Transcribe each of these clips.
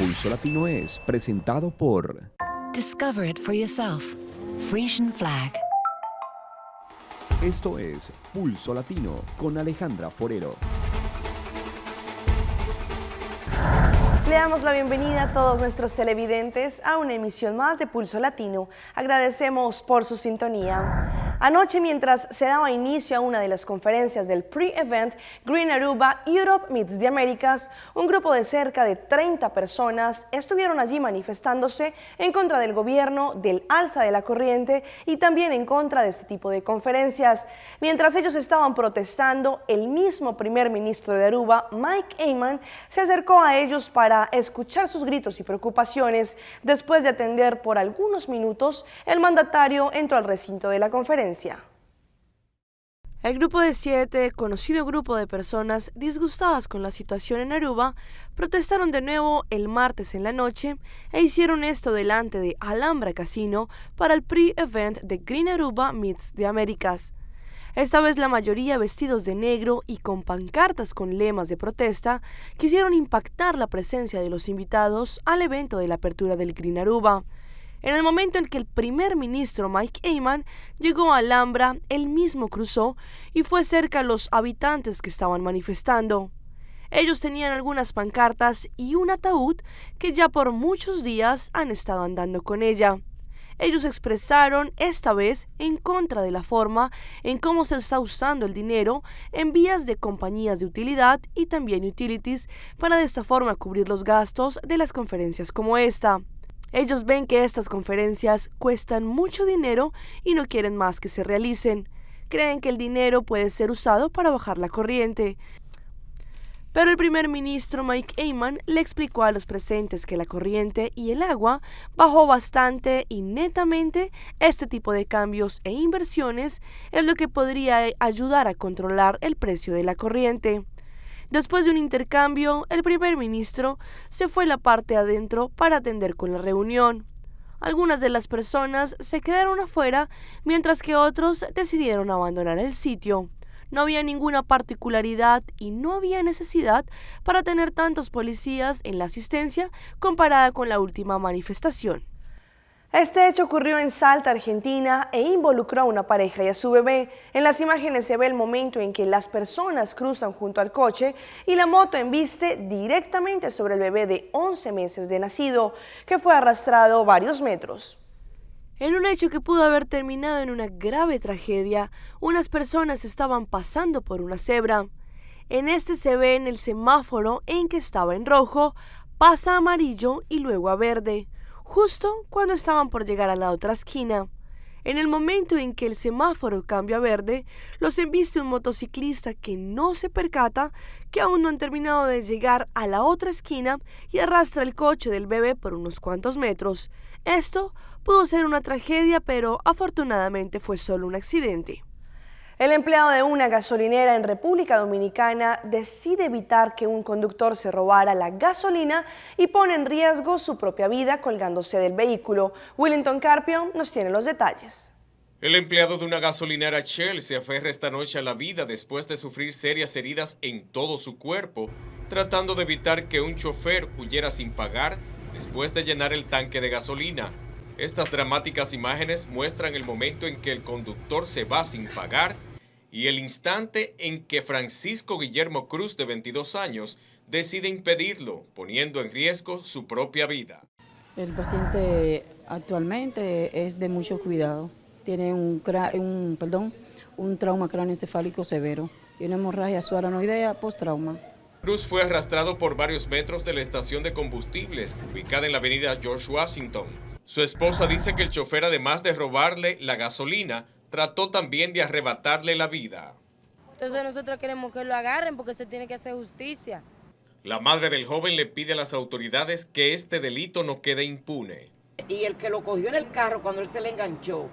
Pulso Latino es presentado por Discover it for yourself. Frisian Flag. Esto es Pulso Latino con Alejandra Forero. Le damos la bienvenida a todos nuestros televidentes a una emisión más de Pulso Latino. Agradecemos por su sintonía. Anoche, mientras se daba inicio a una de las conferencias del pre-event Green Aruba Europe Meets the Americas, un grupo de cerca de 30 personas estuvieron allí manifestándose en contra del gobierno, del alza de la corriente y también en contra de este tipo de conferencias. Mientras ellos estaban protestando, el mismo primer ministro de Aruba, Mike Eyman, se acercó a ellos para escuchar sus gritos y preocupaciones. Después de atender por algunos minutos, el mandatario entró al recinto de la conferencia. El grupo de 7, conocido grupo de personas disgustadas con la situación en Aruba, protestaron de nuevo el martes en la noche e hicieron esto delante de Alhambra Casino para el pre-event de Green Aruba Meets the Americas. Esta vez la mayoría vestidos de negro y con pancartas con lemas de protesta quisieron impactar la presencia de los invitados al evento de la apertura del Green Aruba. En el momento en que el primer ministro Mike Eyman llegó a Alhambra, él mismo cruzó y fue cerca a los habitantes que estaban manifestando. Ellos tenían algunas pancartas y un ataúd que ya por muchos días han estado andando con ella. Ellos expresaron esta vez en contra de la forma en cómo se está usando el dinero en vías de compañías de utilidad y también utilities para de esta forma cubrir los gastos de las conferencias como esta. Ellos ven que estas conferencias cuestan mucho dinero y no quieren más que se realicen. Creen que el dinero puede ser usado para bajar la corriente. Pero el primer ministro Mike Eyman le explicó a los presentes que la corriente y el agua bajó bastante y netamente este tipo de cambios e inversiones es lo que podría ayudar a controlar el precio de la corriente. Después de un intercambio, el primer ministro se fue a la parte adentro para atender con la reunión. Algunas de las personas se quedaron afuera, mientras que otros decidieron abandonar el sitio. No había ninguna particularidad y no había necesidad para tener tantos policías en la asistencia comparada con la última manifestación. Este hecho ocurrió en Salta, Argentina, e involucró a una pareja y a su bebé. En las imágenes se ve el momento en que las personas cruzan junto al coche y la moto embiste directamente sobre el bebé de 11 meses de nacido, que fue arrastrado varios metros. En un hecho que pudo haber terminado en una grave tragedia, unas personas estaban pasando por una cebra. En este se ve en el semáforo en que estaba en rojo, pasa a amarillo y luego a verde, justo cuando estaban por llegar a la otra esquina. En el momento en que el semáforo cambia a verde, los embiste un motociclista que no se percata que aún no han terminado de llegar a la otra esquina y arrastra el coche del bebé por unos cuantos metros. Esto pudo ser una tragedia, pero afortunadamente fue solo un accidente. El empleado de una gasolinera en República Dominicana decide evitar que un conductor se robara la gasolina y pone en riesgo su propia vida colgándose del vehículo. Willington Carpio nos tiene los detalles. El empleado de una gasolinera Shell se aferra esta noche a la vida después de sufrir serias heridas en todo su cuerpo, tratando de evitar que un chofer huyera sin pagar después de llenar el tanque de gasolina. Estas dramáticas imágenes muestran el momento en que el conductor se va sin pagar y el instante en que Francisco Guillermo Cruz, de 22 años, decide impedirlo, poniendo en riesgo su propia vida. El paciente actualmente es de mucho cuidado. Tiene un trauma cráneoencefálico severo y una hemorragia subaranoidea post-trauma. Cruz fue arrastrado por varios metros de la estación de combustibles, ubicada en la avenida George Washington. Su esposa dice que el chofer, además de robarle la gasolina, trató también de arrebatarle la vida. Entonces nosotros queremos que lo agarren porque se tiene que hacer justicia. La madre del joven le pide a las autoridades que este delito no quede impune. Y el que lo cogió en el carro cuando él se le enganchó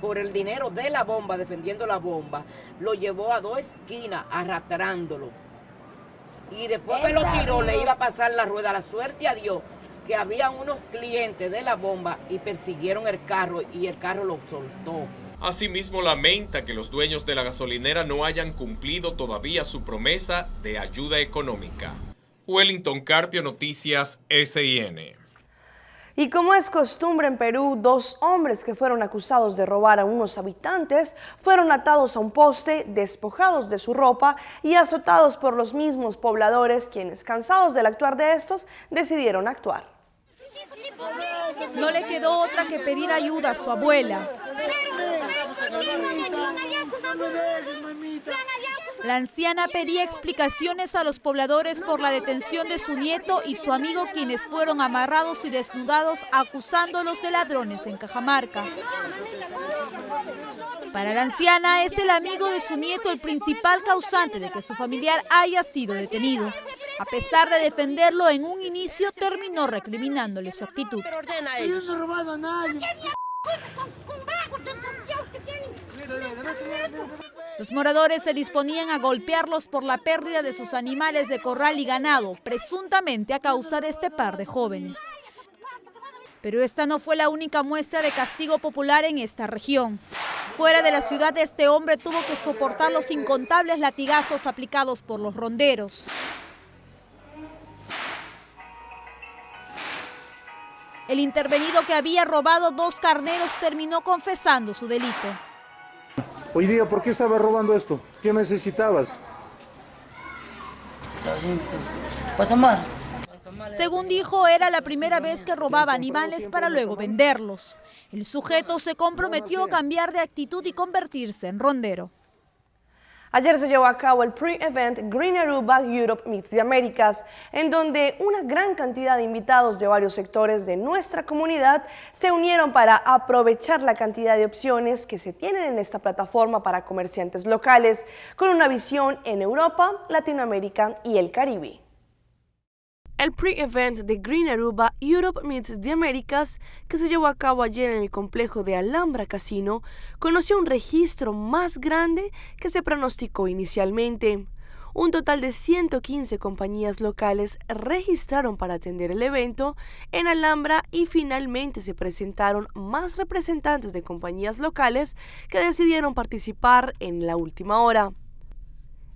por el dinero de la bomba, defendiendo la bomba, lo llevó a 2 esquinas arrastrándolo. Y después que lo tiró le iba a pasar la rueda. La suerte a Dios que había unos clientes de la bomba y persiguieron el carro y el carro lo soltó. Asimismo, lamenta que los dueños de la gasolinera no hayan cumplido todavía su promesa de ayuda económica. Wellington Carpio, Noticias SIN. Y como es costumbre en Perú, 2 hombres que fueron acusados de robar a unos habitantes fueron atados a un poste, despojados de su ropa y azotados por los mismos pobladores, quienes, cansados del actuar de estos, decidieron actuar. No le quedó otra que pedir ayuda a su abuela. La anciana pedía explicaciones a los pobladores por la detención de su nieto y su amigo, quienes fueron amarrados y desnudados acusándolos de ladrones en Cajamarca. Para la anciana es el amigo de su nieto el principal causante de que su familiar haya sido detenido. A pesar de defenderlo en un inicio, terminó recriminándole su actitud. Yo no he robado a nadie. Los moradores se disponían a golpearlos por la pérdida de sus animales de corral y ganado, presuntamente a causa de este par de jóvenes. Pero esta no fue la única muestra de castigo popular en esta región. Fuera de la ciudad, este hombre tuvo que soportar los incontables latigazos aplicados por los ronderos. El intervenido, que había robado 2 carneros, terminó confesando su delito. Hoy día, ¿por qué estabas robando esto? ¿Qué necesitabas? Para tomar. Según dijo, era la primera vez que robaba animales para luego venderlos. El sujeto se comprometió a cambiar de actitud y convertirse en rondero. Ayer se llevó a cabo el pre-event Green Aruba Europe Meets the Americas, en donde una gran cantidad de invitados de varios sectores de nuestra comunidad se unieron para aprovechar la cantidad de opciones que se tienen en esta plataforma para comerciantes locales, con una visión en Europa, Latinoamérica y el Caribe. El pre-event de Green Aruba Europe Meets the Americas, que se llevó a cabo ayer en el complejo de Alhambra Casino, conoció un registro más grande que se pronosticó inicialmente. Un total de 115 compañías locales registraron para atender el evento en Alhambra y finalmente se presentaron más representantes de compañías locales que decidieron participar en la última hora.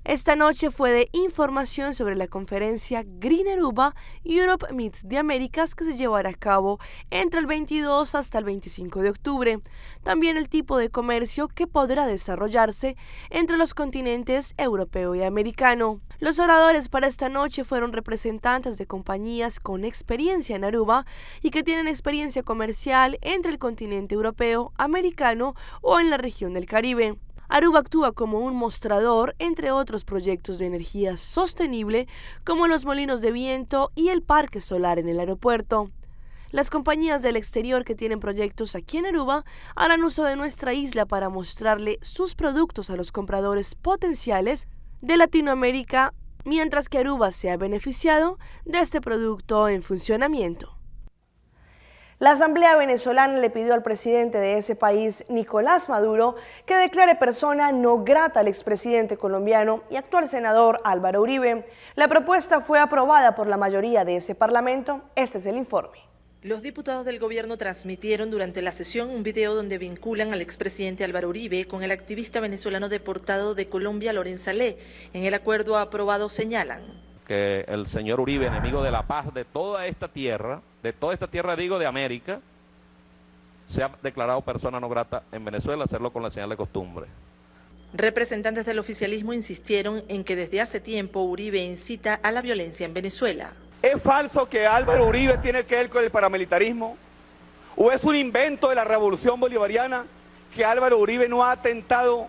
Esta noche fue de información sobre la conferencia Green Aruba Europe Meets the Americas, que se llevará a cabo entre el 22 hasta el 25 de octubre. También el tipo de comercio que podrá desarrollarse entre los continentes europeo y americano. Los oradores para esta noche fueron representantes de compañías con experiencia en Aruba y que tienen experiencia comercial entre el continente europeo, americano o en la región del Caribe. Aruba actúa como un mostrador entre otros proyectos de energía sostenible como los molinos de viento y el parque solar en el aeropuerto. Las compañías del exterior que tienen proyectos aquí en Aruba harán uso de nuestra isla para mostrarle sus productos a los compradores potenciales de Latinoamérica, mientras que Aruba se ha beneficiado de este producto en funcionamiento. La Asamblea venezolana le pidió al presidente de ese país, Nicolás Maduro, que declare persona no grata al expresidente colombiano y actual senador Álvaro Uribe. La propuesta fue aprobada por la mayoría de ese parlamento. Este es el informe. Los diputados del gobierno transmitieron durante la sesión un video donde vinculan al expresidente Álvaro Uribe con el activista venezolano deportado de Colombia, Lorenzo Salé. En el acuerdo aprobado señalan que el señor Uribe, enemigo de la paz de toda esta tierra digo, de América, se ha declarado persona no grata en Venezuela, hacerlo con la señal de costumbre. Representantes del oficialismo insistieron en que desde hace tiempo Uribe incita a la violencia en Venezuela. ¿Es falso que Álvaro Uribe tiene que ver con el paramilitarismo? ¿O es un invento de la revolución bolivariana que Álvaro Uribe no ha atentado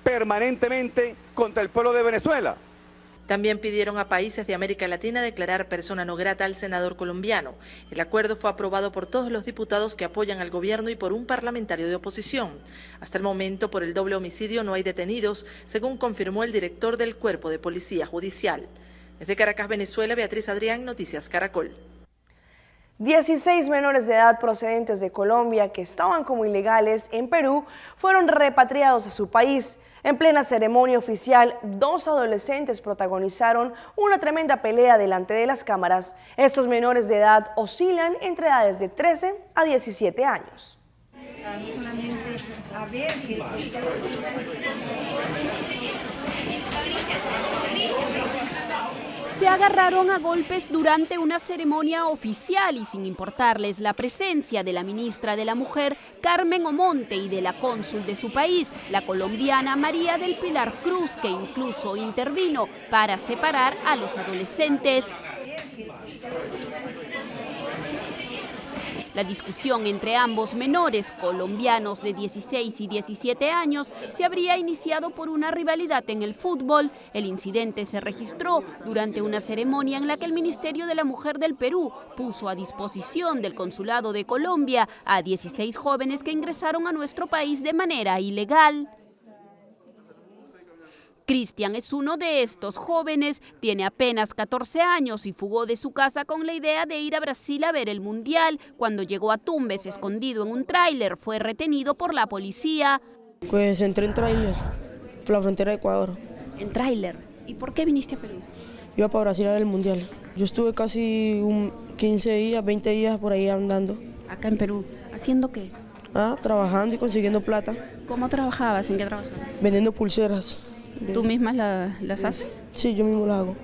permanentemente contra el pueblo de Venezuela? También pidieron a países de América Latina declarar persona no grata al senador colombiano. El acuerdo fue aprobado por todos los diputados que apoyan al gobierno y por un parlamentario de oposición. Hasta el momento, por el doble homicidio no hay detenidos, según confirmó el director del Cuerpo de Policía Judicial. Desde Caracas, Venezuela, Beatriz Adrián, Noticias Caracol. 16 menores de edad procedentes de Colombia que estaban como ilegales en Perú fueron repatriados a su país. En plena ceremonia oficial, 2 adolescentes protagonizaron una tremenda pelea delante de las cámaras. Estos menores de edad oscilan entre edades de 13 a 17 años. se agarraron a golpes durante una ceremonia oficial y sin importarles la presencia de la ministra de la Mujer, Carmen Omonte, y de la cónsul de su país, la colombiana María del Pilar Cruz, que incluso intervino para separar a los adolescentes. La discusión entre ambos menores, colombianos de 16 y 17 años, se habría iniciado por una rivalidad en el fútbol. El incidente se registró durante una ceremonia en la que el Ministerio de la Mujer del Perú puso a disposición del Consulado de Colombia a 16 jóvenes que ingresaron a nuestro país de manera ilegal. Cristian es uno de estos jóvenes, tiene apenas 14 años y fugó de su casa con la idea de ir a Brasil a ver el Mundial. Cuando llegó a Tumbes, escondido en un tráiler, fue retenido por la policía. Pues entré en tráiler, por la frontera de Ecuador. ¿En tráiler? ¿Y por qué viniste a Perú? Iba para Brasil a ver el Mundial. Yo estuve casi 15 días, 20 días por ahí andando. ¿Acá en Perú? ¿Haciendo qué? Trabajando y consiguiendo plata. ¿Cómo trabajabas? ¿En qué trabajabas? Vendiendo pulseras. ¿Tú misma las haces? Sí, yo mismo las hago.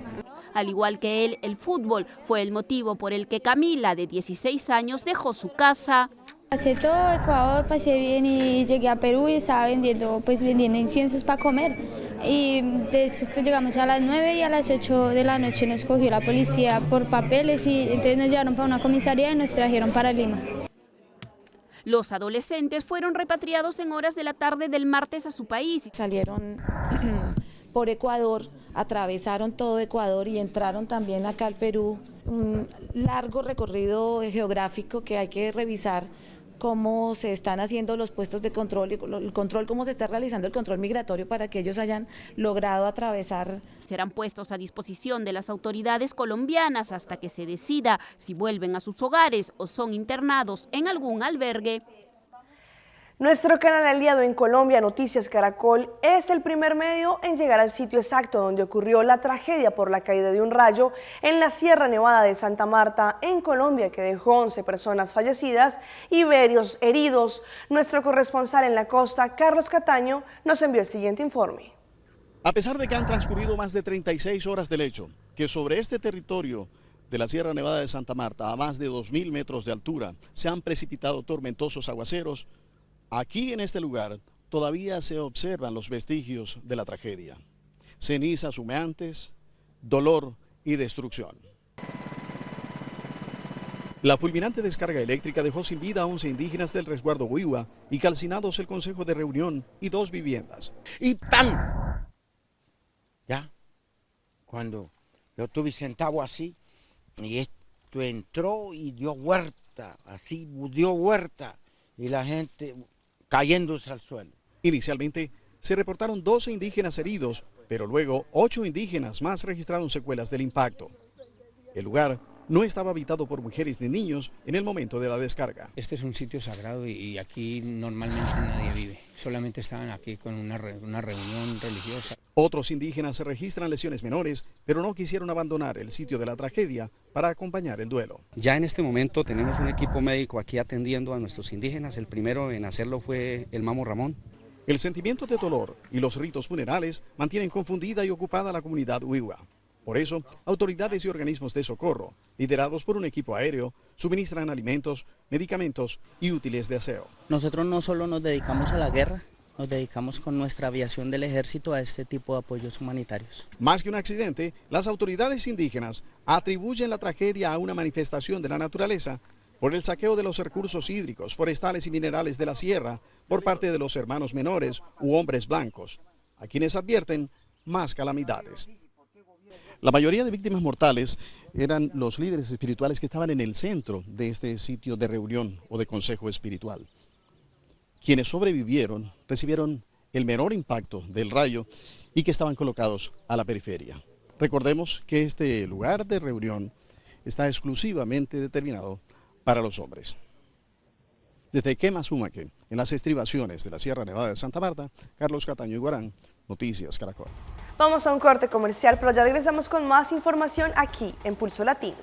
Al igual que él, el fútbol fue el motivo por el que Camila, de 16 años, dejó su casa. Pasé todo Ecuador, pasé bien y llegué a Perú y estaba vendiendo inciensos para comer. Y llegamos a las 9 y a las 8 de la noche nos cogió la policía por papeles y entonces nos llevaron para una comisaría y nos trajeron para Lima. Los adolescentes fueron repatriados en horas de la tarde del martes a su país. Salieron por Ecuador, atravesaron todo Ecuador y entraron también acá al Perú. Un largo recorrido geográfico que hay que revisar cómo se están haciendo los puestos de control, cómo se está realizando el control migratorio para que ellos hayan logrado atravesar. Serán puestos a disposición de las autoridades colombianas hasta que se decida si vuelven a sus hogares o son internados en algún albergue. Nuestro canal aliado en Colombia, Noticias Caracol, es el primer medio en llegar al sitio exacto donde ocurrió la tragedia por la caída de un rayo en la Sierra Nevada de Santa Marta, en Colombia, que dejó 11 personas fallecidas y varios heridos. Nuestro corresponsal en la costa, Carlos Cataño, nos envió el siguiente informe. A pesar de que han transcurrido más de 36 horas del hecho, que sobre este territorio de la Sierra Nevada de Santa Marta, a más de 2.000 metros de altura, se han precipitado tormentosos aguaceros, aquí en este lugar todavía se observan los vestigios de la tragedia. Cenizas humeantes, dolor y destrucción. La fulminante descarga eléctrica dejó sin vida a 11 indígenas del resguardo Huigua y calcinados el Consejo de Reunión y 2 viviendas. Y ¡pam! Ya, cuando yo estuve sentado así, y esto entró y dio huerta, así dio huerta, y la gente cayéndose al suelo. Inicialmente se reportaron 12 indígenas heridos, pero luego 8 indígenas más registraron secuelas del impacto. El lugar no estaba habitado por mujeres ni niños en el momento de la descarga. Este es un sitio sagrado y aquí normalmente nadie vive, solamente estaban aquí con una reunión religiosa. Otros indígenas registran lesiones menores, pero no quisieron abandonar el sitio de la tragedia para acompañar el duelo. Ya en este momento tenemos un equipo médico aquí atendiendo a nuestros indígenas. El primero en hacerlo fue el Mamo Ramón. El sentimiento de dolor y los ritos funerales mantienen confundida y ocupada a la comunidad Huigua. Por eso, autoridades y organismos de socorro, liderados por un equipo aéreo, suministran alimentos, medicamentos y útiles de aseo. Nosotros no solo nos dedicamos a la guerra, nos dedicamos con nuestra aviación del ejército a este tipo de apoyos humanitarios. Más que un accidente, las autoridades indígenas atribuyen la tragedia a una manifestación de la naturaleza por el saqueo de los recursos hídricos, forestales y minerales de la sierra por parte de los hermanos menores u hombres blancos, a quienes advierten más calamidades. La mayoría de víctimas mortales eran los líderes espirituales que estaban en el centro de este sitio de reunión o de consejo espiritual. Quienes sobrevivieron recibieron el menor impacto del rayo y que estaban colocados a la periferia. Recordemos que este lugar de reunión está exclusivamente determinado para los hombres. Desde Quemasumaque, en las estribaciones de la Sierra Nevada de Santa Marta, Carlos Cataño Iguarán, Noticias Caracol. Vamos a un corte comercial, pero ya regresamos con más información aquí en Pulso Latino.